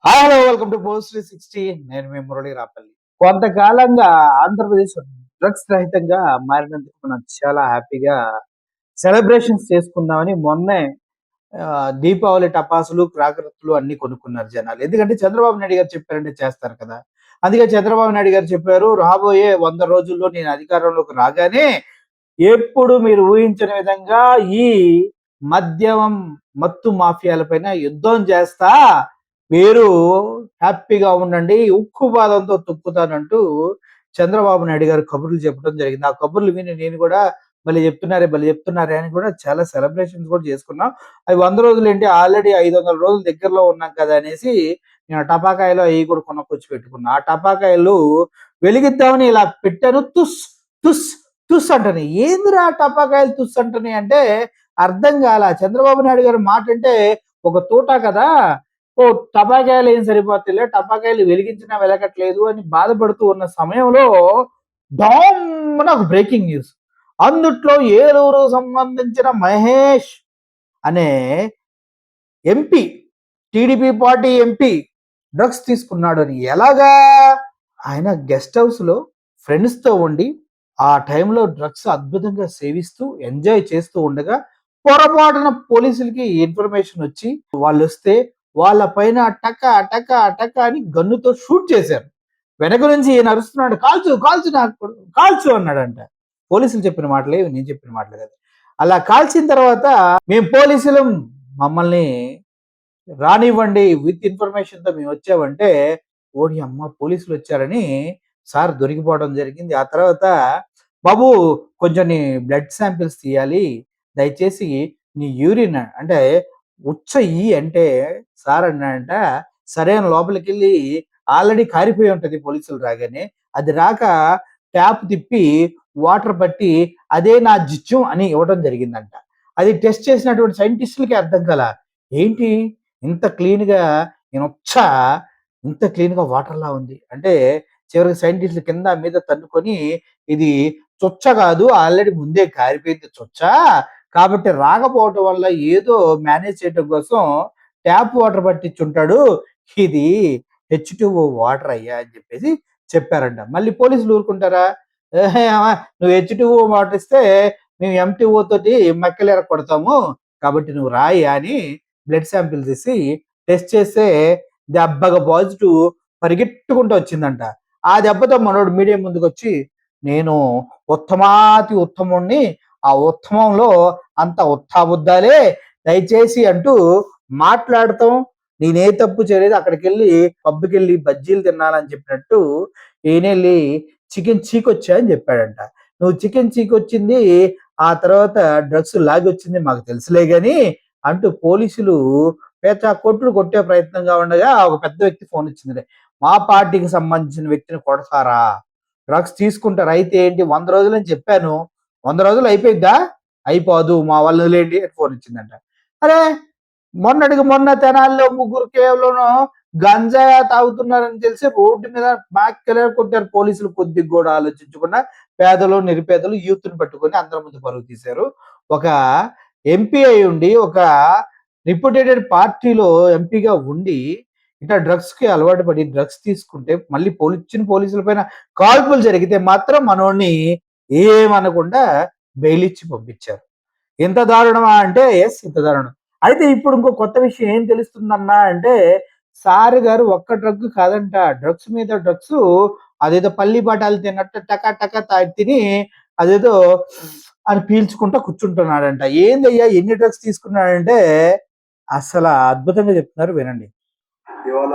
Hello, welcome to post 360. నేను మీ మురళి రాపల్లి. కొంతకాలంగా Andhra Pradesh drugs రహితంగా మారినందుకు మనం చాలా హ్యాపీగా సెలబ్రేషన్స్ చేసుకుందామని మొన్నే దీపావళి టపాసులు, క్రాకరత్తులు అన్ని కొనుక్కున్నారు జనాలు. ఎందుకంటే చంద్రబాబు నాయుడు గారు చెప్పారంటే చేస్తారు కదా! అందుకే చంద్రబాబు నాయుడు గారు చెప్పారు, రాబోయే 100 రోజుల్లో నేను అధికారంలోకి రాగానే ఎప్పుడు మీరు ఊహించని విధంగా ఈ మద్యం, మత్తు మాఫియాలపైన యుద్ధం చేస్తా, మీరు హ్యాపీగా ఉండండి, ఉక్కు పాదంతో తొక్కుతానంటూ చంద్రబాబు నాయుడు గారు కబుర్లు చెప్పడం జరిగింది. ఆ కబుర్లు విని నేను కూడా భలే చెప్తున్నారే అని కూడా చాలా సెలబ్రేషన్స్ కూడా చేసుకున్నాం. అవి 100 రోజులేంటి, ఆల్రెడీ 500 రోజులు దగ్గరలో ఉన్నాం కదా అనేసి నేను టపాకాయలు అవి కూడా కొనుక్కొచ్చి పెట్టుకున్నా. ఆ టపాకాయలు వెలిగిద్దామని ఇలా పెట్టాను. తుస్ తుస్ తుస్ అంటని. ఏందిరా టపాకాయలు తుస్ అంటని అంటే అర్థం కాల. చంద్రబాబు నాయుడు గారి మాట అంటే ఒక తోట కదా, ఓ టపాకాయలు ఏం సరిపోతుందిలే, టపాకాయలు వెలిగించినా వెలగట్లేదు అని బాధపడుతూ ఉన్న సమయంలో డామ్న ఒక బ్రేకింగ్ న్యూస్. అందుట్లో ఏలూరు సంబంధించిన మహేష్ అనే MP, TDP party MP drugs తీసుకున్నాడు అని. ఎలాగా? ఆయన గెస్ట్ హౌస్ లో ఫ్రెండ్స్ తో ఉండి ఆ టైంలో డ్రగ్స్ అద్భుతంగా సేవిస్తూ ఎంజాయ్ చేస్తూ ఉండగా పొరపాటున పోలీసులకి ఇన్ఫర్మేషన్ వచ్చి వాళ్ళు వస్తే వాళ్ళ పైన టక టక టక అని గన్నుతో షూట్ చేశారు. వెనక నుంచి ఈయన అరుస్తున్నాడు, కాల్చు కాల్చు, నాకు కాల్చు అన్నాడంట. పోలీసులు చెప్పిన మాటలే, నేను చెప్పిన మాటలే కదా. అలా కాల్చిన తర్వాత మేము పోలీసులు, మమ్మల్ని రానివ్వండి, విత్ ఇన్ఫర్మేషన్ తో మేము వచ్చామంటే, ఓడి అమ్మ పోలీసులు వచ్చారని సార్ దొరికిపోవడం జరిగింది. ఆ తర్వాత, బాబు కొంచెం నీ బ్లడ్ శాంపిల్స్ తీయాలి, దయచేసి నీ యూరిన్ అంటే ఉచ్చ ఈ అంటే సార్ అన్నాడంట. సరే అని లోపలికి వెళ్ళి, ఆల్రెడీ కారిపోయి ఉంటది పోలీసులు రాగానే, అది రాక ట్యాప్ తిప్పి వాటర్ పట్టి అదే నా జిచ్చం అని ఇవ్వడం జరిగిందంట. అది టెస్ట్ చేసినటువంటి సైంటిస్టులకి అర్థం కల, ఏంటి ఇంత క్లీన్‌గా నేనొచ్చా, ఇంత క్లీన్‌గా వాటర్‌లా ఉంది. అంటే చివరికి సైంటిస్ట్‌లు కింద మీద తన్నుకొని, ఇది చుచ్చ కాదు, ఆల్రెడీ ముందే కారిపోయింది చుచ్చ. కాబట్టి రాకపోవటం వల్ల ఏదో మేనేజ్ చేయటం కోసం ట్యాప్ వాటర్ పట్టించుంటాడు. ఇది హెచ్2ఓ వాటర్ అయ్యా అని చెప్పేసి చెప్పారంట. మళ్ళీ పోలీసులు ఊరుకుంటారా? "ఏహే! నువ్వు హెచ్2ఓ వాటర్ ఇస్తే మేము ఎంటీఓ తోటి మక్కెలు ఎరక్కొడతాము. కాబట్టి నువ్వు రాయి" అని బ్లడ్ శాంపిల్స్ ఇసి టెస్ట్ చేస్తే దెబ్బగా పాజిటివ్ పరిగెట్టుకుంటూ వచ్చిందంట. ఆ దెబ్బతో మనోడు మీడియా ముందుకు వచ్చి, నేను ఉత్తమాతి ఉత్తముణ్ణి, ఆ ఉత్తమంలో అంత ఉత్తాబుద్ధాలే, దయచేసి అంటూ మాట్లాడతాం. నేనే తప్పు చేయలేదు, అక్కడికి వెళ్ళి పబ్కి వెళ్ళి బజ్జీలు తినాలని చెప్పినట్టు ఈయనెళ్ళి చికెన్ చీకొచ్చా అని చెప్పాడంట. నువ్వు చికెన్ చీకొచ్చింది, ఆ తర్వాత డ్రగ్స్ లాగి వచ్చింది మాకు తెలుసులే గాని అంటూ పోలీసులు పేచా కొట్టుడు కొట్టే ప్రయత్నంగా ఉండగా ఒక పెద్ద వ్యక్తి ఫోన్ వచ్చింది. మా పార్టీకి సంబంధించిన వ్యక్తిని కొడతారా, డ్రగ్స్ తీసుకుంటారు, అయితే ఏంటి 100 రోజులు అని చెప్పాను, 100 రోజులు అయిపోయిద్దా, అయిపోదు, మా వాళ్ళు వదిలేండి అని ఫోన్ వచ్చిందంట. అరే, మొన్నటికి మొన్న తెనాల్లో ముగ్గురు కేవలం గంజా తాగుతున్నారని తెలిసి రోడ్డు మీద బ్యాక్ కొట్టారు పోలీసులు. కొద్దిగా కూడా ఆలోచించకుండా పేదలు, నిరుపేదలు, యూత్ని పట్టుకొని అందరి ముందు పరుగు తీశారు. ఒక ఎంపీ అయి ఉండి, ఒక రిప్యూటెడ్ పార్టీలో ఎంపీగా ఉండి ఇట్లా డ్రగ్స్ కి అలవాటు పడి డ్రగ్స్ తీసుకుంటే మళ్ళీ పోలీసుల పైన కాల్పులు జరిగితే మాత్రం మనోడిని ఏమనకుండా బెయిల్ ఇచ్చి పంపించారు. ఎంత దారుణమా అంటే ఎస్, ఇంత దారుణం. అయితే ఇప్పుడు ఇంకో కొత్త విషయం ఏం తెలుస్తుందన్నా అంటే, సార్ గారు ఒక్క డ్రగ్ కాదంట, డ్రగ్స్ మీద డ్రగ్స్, అదేదో పల్లి బఠాలు తిన్నట్టు టకా టకా తిని అదేదో అని పీల్చుకుంటా కూర్చుంటున్నాడంట. ఏందయ్యా ఎన్ని డ్రగ్స్ తీసుకున్నాడంటే అసలు అద్భుతంగా చెప్తున్నారు, వినండి. ఇవాళ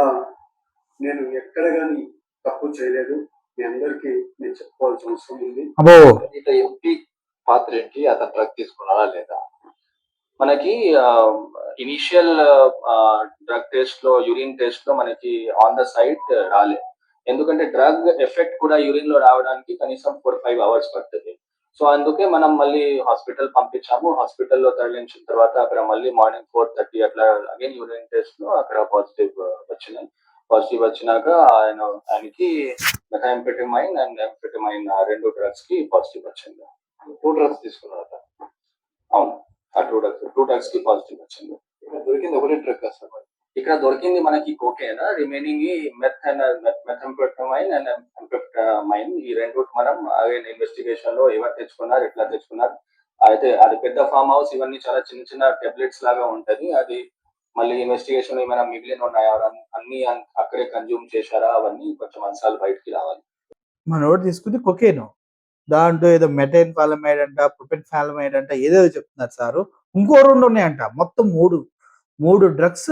నేను ఎక్కడ కానీ తప్పు చేయలేదు, మీ అందరికీ నేను చెప్పుకోవాల్సిన అవసరం ఉంది. అబ్బో, ఇక ఎంపీ పాత్ర ఏంటి, అతను డ్రగ్ తీసుకున్నాడా లేదా? మనకి ఇనిషియల్ డ్రగ్ టెస్ట్ లో, యూరిన్ టెస్ట్ లో మనకి ఆన్ ద సైట్ రాలేదు. ఎందుకంటే డ్రగ్ ఎఫెక్ట్ కూడా యూరిన్ లో రావడానికి కనీసం 4-5 అవర్స్ పడుతుంది. సో అందుకే మనం మళ్ళీ హాస్పిటల్ పంపించాము. హాస్పిటల్లో తరలించిన తర్వాత అక్కడ మళ్ళీ మార్నింగ్ 4:30 అట్లా అగైన్ యూరిన్ టెస్ట్ లో అక్కడ పాజిటివ్ వచ్చినాయి. పాజిటివ్ వచ్చినాక ఆయనకి మెథాంఫెటమైన్ అండ్ ఎంఫెటమైన్ రెండు డ్రగ్స్ కి పాజిటివ్ వచ్చింది. 2 డ్రగ్స్ తీసుకున్నారు. అవును, ఆ టూ డ్రగ్స్ కి పాజిటివ్ వచ్చింది. దొరికింది ఒకటే డ్రగ్ సార్. ఇక్కడ దొరికింది మనకి కోకేన్, రిమైనింగ్ మెథంఫెటమైన్ అండ్ ఎంఫెటమైన్. ఈ రెండు మనం అగైన్ ఇన్వెస్టిగేషన్ లో ఎవరు తెచ్చుకున్నారు, ఎట్లా తెచ్చుకున్నారు. అయితే అది పెద్ద ఫామ్ హౌస్, ఇవన్నీ చాలా చిన్న చిన్న టెబ్లెట్స్ లాగా ఉంటది. అది మళ్ళీ ఇన్వెస్టిగేషన్ ఏమైనా మిగిలిన ఉన్నాయా, అన్ని అక్కడే కన్జ్యూమ్ చేశారా, అవన్నీ కొంచెం అంశాలు బయటికి రావాలి. మనోడు తీసుకుంది కొకేను. దాంట్లో ఏదో మెథైన్ ఫాలమైడ్ అంట, ప్రొపెన్ ఫాలమైడ్ అంట, ఏదేదో చెప్తున్నారు సారు. ఇంకో 2 ఉన్నాయంట. మొత్తం 3 డ్రగ్స్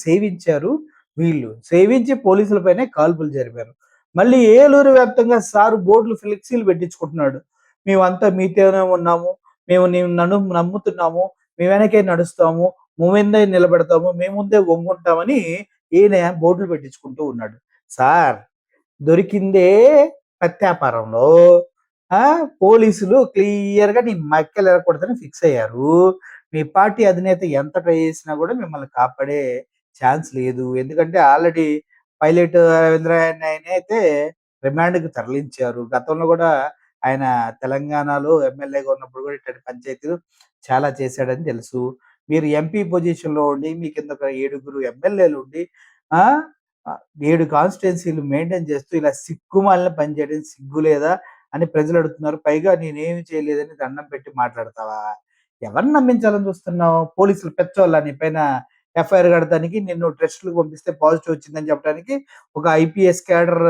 సేవించారు వీళ్ళు. సేవించి పోలీసుల పైనే కాల్పులు జరిపారు. మళ్ళీ ఏలూరు వ్యాప్తంగా సారు బోర్డులు, ఫ్లెక్సీలు పెట్టించుకుంటున్నాడు. మేమంతా మీతోనే ఉన్నాము. మేము నన్ను నమ్ముతున్నాము. మీ వెనకే నడుస్తాము. మీ ముందే నిలబడతాము. మీ ముందే వంగుంటామని ఈయన బోర్డులు పెట్టించుకుంటూ ఉన్నాడు. సార్ దొరికిందే పత్యాపారంలో పోలీసులు క్లియర్‌గా నీ మక్కెలు ఎరగకూడదని ఫిక్స్ అయ్యారు. మీ పార్టీ అధినేత ఎంత ట్రై చేసినా కూడా మిమ్మల్ని కాపాడే ఛాన్స్ లేదు. ఎందుకంటే ఆల్రెడీ పైలట్ రవీంద్ర ఆయనైతే రిమాండ్‌కి తరలించారు. గతంలో కూడా ఆయన తెలంగాణలో ఎమ్మెల్యేగా ఉన్నప్పుడు కూడా ఇట్లాంటి పంచాయతీలు చాలా చేశాడని తెలుసు. మీరు ఎంపీ పొజిషన్‌లో ఉండి మీ కింద ఒక 7గురు ఎమ్మెల్యేలుండి ఆ! 7 కాన్స్టిట్యుయెన్సీలు మెయింటైన్ చేస్తూ ఇలా సిగ్గుమాలిన పని చేయడం సిగ్గు లేదా అని ప్రజలు అడుగుతున్నారు. పైగా నేనేమి చేయలేదని దండం పెట్టి మాట్లాడతావా? ఎవరిని నమ్మించాలని చూస్తున్నావు? పోలీసులు పెచ్చోళ్ళా నీ పైన ఎఫ్ఐఆర్ కడతానికి, నిన్ను టెస్టులకు పంపిస్తే పాజిటివ్ వచ్చిందని చెప్పడానికి ఒక ఐపీఎస్ క్యాడర్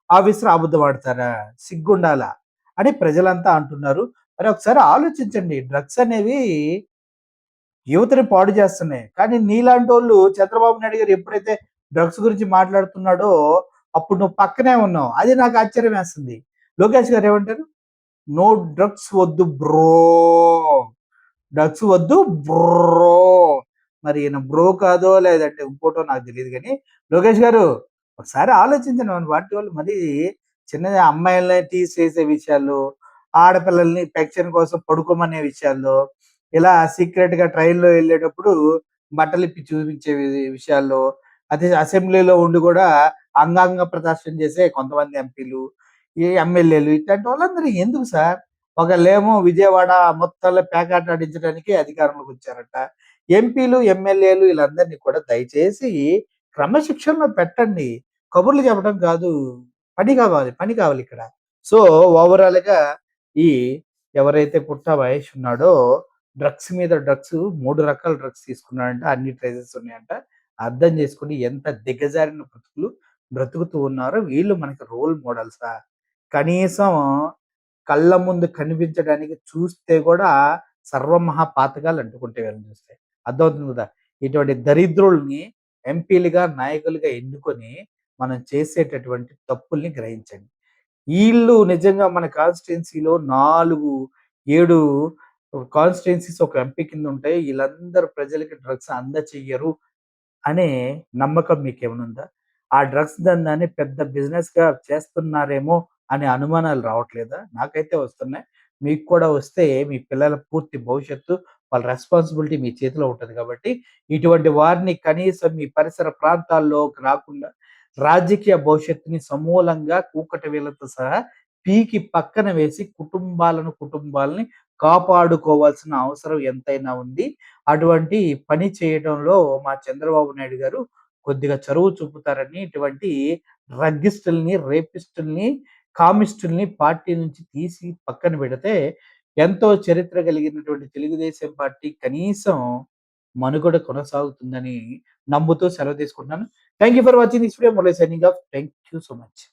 ఆఫీసర్ అబద్ధం ఆడతారా? సిగ్గుండాలా అని ప్రజలంతా అంటున్నారు. మరి ఒకసారి ఆలోచించండి. డ్రగ్స్ అనేవి యువతని పాడు చేస్తున్నాయి. కానీ నీలాంటోళ్ళు చంద్రబాబు నాయుడు గారు ఎప్పుడైతే డ్రగ్స్ గురించి మాట్లాడుతున్నాడో అప్పుడు నువ్వు పక్కనే ఉన్నావు. అది నాకు ఆశ్చర్యం వేస్తుంది. లోకేష్ గారు ఏమంటారు? నో డ్రగ్స్ వద్దు బ్రో. డ్రగ్స్ వద్దు బ్రో. మరి ఈయన బ్రో కాదో లేదంటే ఇంకోటో నాకు తెలియదు కానీ లోకేష్ గారు ఒకసారి ఆలోచించండి. మన పార్టీ వాళ్ళు మరి చిన్న అమ్మాయిల్ని తీసేసే విషయాల్లో, ఆడపిల్లల్ని పెన్షన్ కోసం పడుకోమనే విషయాల్లో, ఇలా సీక్రెట్ గా ట్రైన్‌లో వెళ్ళేటప్పుడు బట్టలిప్పి చూపించే విషయాల్లో, అదే అసెంబ్లీలో ఉండి కూడా అంగాంగ ప్రదర్శన చేసే కొంతమంది ఎంపీలు, ఈ ఎమ్మెల్యేలు ఇట్లాంటి వాళ్ళందరూ ఎందుకు సార్? ఒకళ్ళేమో విజయవాడ మొత్తంలో పేకాట ఆడించడానికి అధికారంలోకి వచ్చారట. ఎంపీలు, ఎమ్మెల్యేలు వీళ్ళందరినీ కూడా దయచేసి క్రమశిక్షణలో పెట్టండి. కబుర్లు చెప్పడం కాదు. పని కావాలి ఇక్కడ. సో ఓవరాల్‌గా ఈ ఎవరైతే పుట్టా మహేష్ ఉన్నాడో డ్రగ్స్ మీద డ్రగ్స్ 3 రకాల డ్రగ్స్ తీసుకున్నాడంట. అన్ని ట్రేసెస్ ఉన్నాయంట. అర్థం చేసుకోండి ఎంత దిగజారిన బ్రతుకులు బ్రతుకుతూ ఉన్నారో. వీళ్ళు మనకి రోల్ మోడల్సా? కనీసం కళ్ళ ముందు కనిపించడానికి చూస్తే కూడా సర్వమహా పాతకాలు అంటుకుంటే వీళ్ళని చూస్తే. అర్థమవుతుంది కదా! ఇటువంటి దరిద్రుల్ని ఎంపీలుగా, నాయకులుగా ఎన్నుకొని మనం చేసేటటువంటి తప్పుల్ని గ్రహించండి. ఈళ్ళు నిజంగా మన కాన్స్టిట్యుయెన్సీలో 4, 7 కాన్స్టిట్యుయెన్సీస్ ఒక ఎంపీ కింద ఉంటాయి. ఈళ్ళందరూ ప్రజలకి డ్రగ్స్ అందచెయ్యరు అనే నమ్మకం మీకేమైనా ఉందా? ఆ డ్రగ్స్ దందాన్ని పెద్ద బిజినెస్‌గా చేస్తున్నారేమో అనే అనుమానాలు రావట్లేదా? నాకైతే వస్తున్నాయి. మీకు కూడా వస్తే మీ పిల్లల పూర్తి భవిష్యత్తు, వాళ్ళ రెస్పాన్సిబిలిటీ మీ చేతిలో ఉంటది కాబట్టి, ఇటువంటి వారిని కనీసం మీ పరిసర ప్రాంతాల్లోకి రాకుండా రాజకీయ భవిష్యత్తుని సమూలంగా కూకటి వేళ్ళతో సహా పీకి పక్కన వేసి కుటుంబాలని కాపాడుకోవాల్సిన అవసరం ఎంతైనా ఉంది. అటువంటి పని చేయడంలో మా చంద్రబాబు నాయుడు గారు కొద్దిగా చొరవ చూపుతారని ఇటువంటి డ్రగ్గిస్టుల్ని, రేపిస్టుల్ని, కామిస్టుల్ని పార్టీ నుంచి తీసి పక్కన పెడితే ఎంతో చరిత్ర కలిగినటువంటి తెలుగుదేశం పార్టీ కనీసం మనుగడ కొనసాగుతుందని నమ్ముతూ సెలవు తీసుకుంటున్నాను. Thank you for watching this video. Murali signing off. Thank you so much.